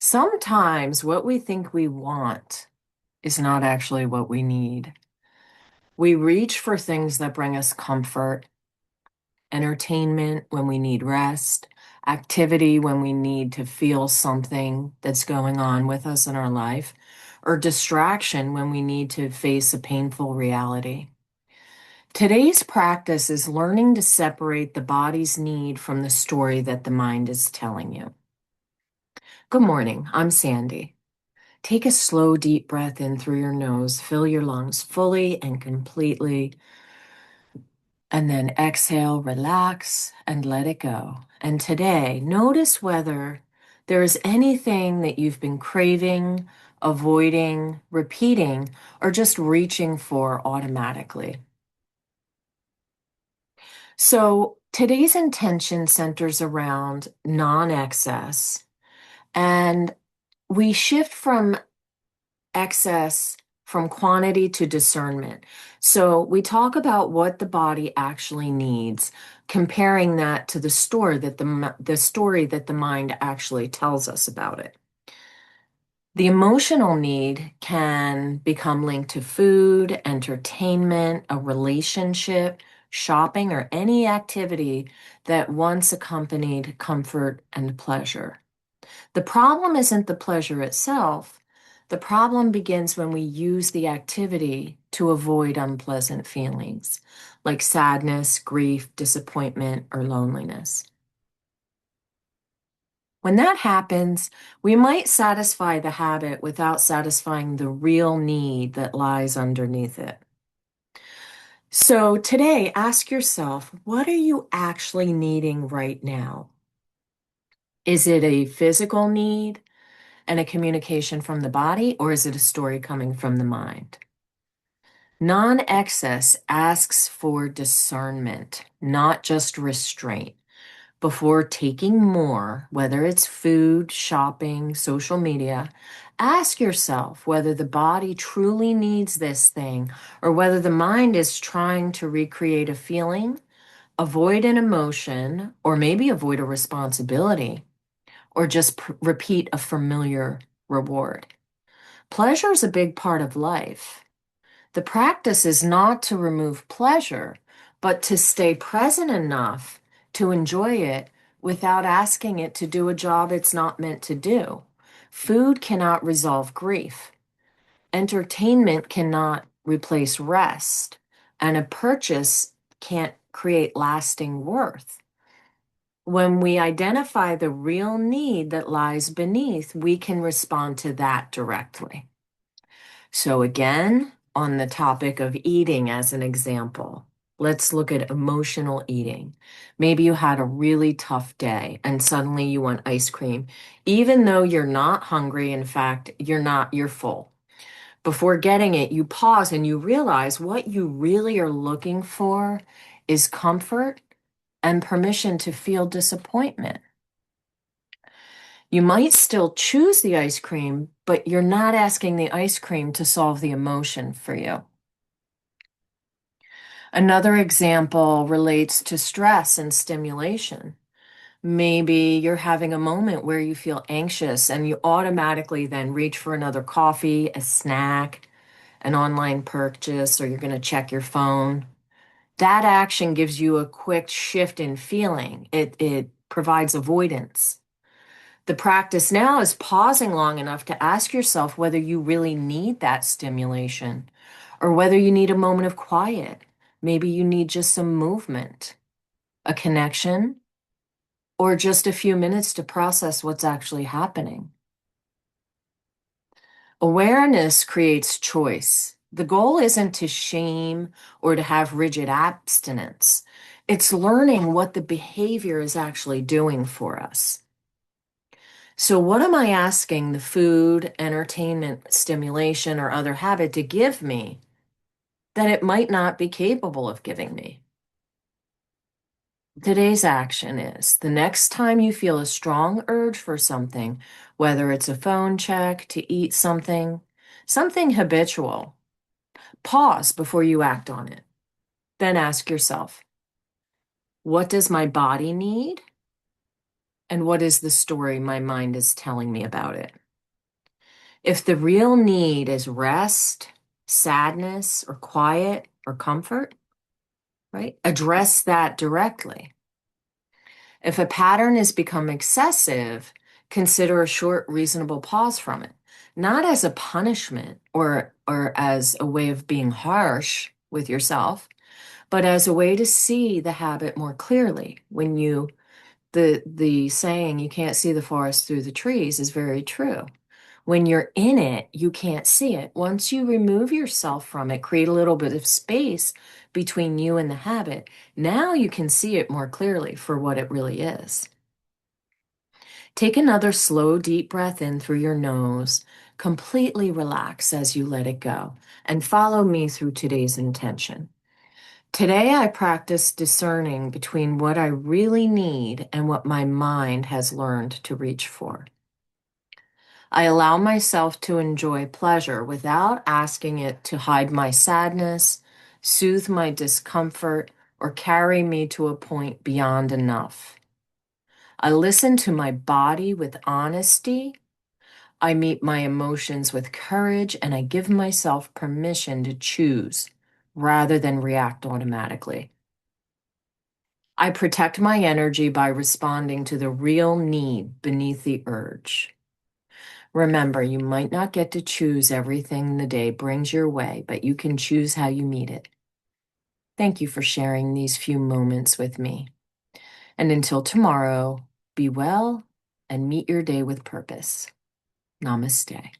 Sometimes what we think we want is not actually what we need. We reach for things that bring us comfort, entertainment when we need rest, activity when we need to feel something that's going on with us in our life, or distraction when we need to face a painful reality. Today's practice is learning to separate the body's need from the story that the mind is telling you. Good morning, I'm Sandy. Take a slow, deep breath in through your nose. Fill your lungs fully and completely. And then exhale, relax, and let it go. And today, notice whether there is anything that you've been craving, avoiding, repeating, or just reaching for automatically. So today's intention centers around non-excess, and we shift from excess from quantity to discernment. So we talk about what the body actually needs, comparing that to the story that the mind actually tells us about it. The emotional need can become linked to food, entertainment, a relationship, shopping, or any activity that once accompanied comfort and pleasure. The problem isn't the pleasure itself. The problem begins when we use the activity to avoid unpleasant feelings like sadness, grief, disappointment, or loneliness. When that happens, we might satisfy the habit without satisfying the real need that lies underneath it. So today, ask yourself, what are you actually needing right now? Is it a physical need and a communication from the body, or is it a story coming from the mind? Non-excess asks for discernment, not just restraint. Before taking more, whether it's food, shopping, social media, ask yourself whether the body truly needs this thing or whether the mind is trying to recreate a feeling, avoid an emotion, or maybe avoid a responsibility, or just repeat a familiar reward. Pleasure is a big part of life. The practice is not to remove pleasure, but to stay present enough to enjoy it without asking it to do a job it's not meant to do. Food cannot resolve grief. Entertainment cannot replace rest. And a purchase can't create lasting worth. When we identify the real need that lies beneath, we can respond to that directly. So again, on the topic of eating as an example, let's look at emotional eating. Maybe you had a really tough day and suddenly you want ice cream, even though you're not hungry. In fact, you're full. Before getting it, you pause and you realize what you really are looking for is comfort and permission to feel disappointment. You might still choose the ice cream, but you're not asking the ice cream to solve the emotion for you. Another example relates to stress and stimulation. Maybe you're having a moment where you feel anxious and you automatically then reach for another coffee, a snack, an online purchase, or you're going to check your phone. That action gives you a quick shift in feeling. It provides avoidance. The practice now is pausing long enough to ask yourself whether you really need that stimulation or whether you need a moment of quiet. Maybe you need just some movement, a connection, or just a few minutes to process what's actually happening. Awareness creates choice. The goal isn't to shame or to have rigid abstinence. It's learning what the behavior is actually doing for us. So, what am I asking the food, entertainment, stimulation, or other habit to give me that it might not be capable of giving me? Today's action is the next time you feel a strong urge for something, whether it's a phone check, to eat something, something habitual, pause before you act on it. Then ask yourself, what does my body need? and what is the story my mind is telling me about it? If the real need is rest, sadness, or quiet or comfort, right? Address that directly. If a pattern has become excessive, consider a short, reasonable pause from it, not as a punishment or as a way of being harsh with yourself, but as a way to see the habit more clearly. The saying you can't see the forest through the trees is very true. When you're in it, you can't see it. Once you remove yourself from it, create a little bit of space between you and the habit, now you can see it more clearly for what it really is. Take another slow, deep breath in through your nose. Completely relax as you let it go, and follow me through today's intention. Today, I practice discerning between what I really need and what my mind has learned to reach for. I allow myself to enjoy pleasure without asking it to hide my sadness, soothe my discomfort, or carry me to a point beyond enough. I listen to my body with honesty. I meet my emotions with courage, and I give myself permission to choose rather than react automatically. I protect my energy by responding to the real need beneath the urge. Remember, you might not get to choose everything the day brings your way, but you can choose how you meet it. Thank you for sharing these few moments with me. And until tomorrow, be well and meet your day with purpose. Namaste.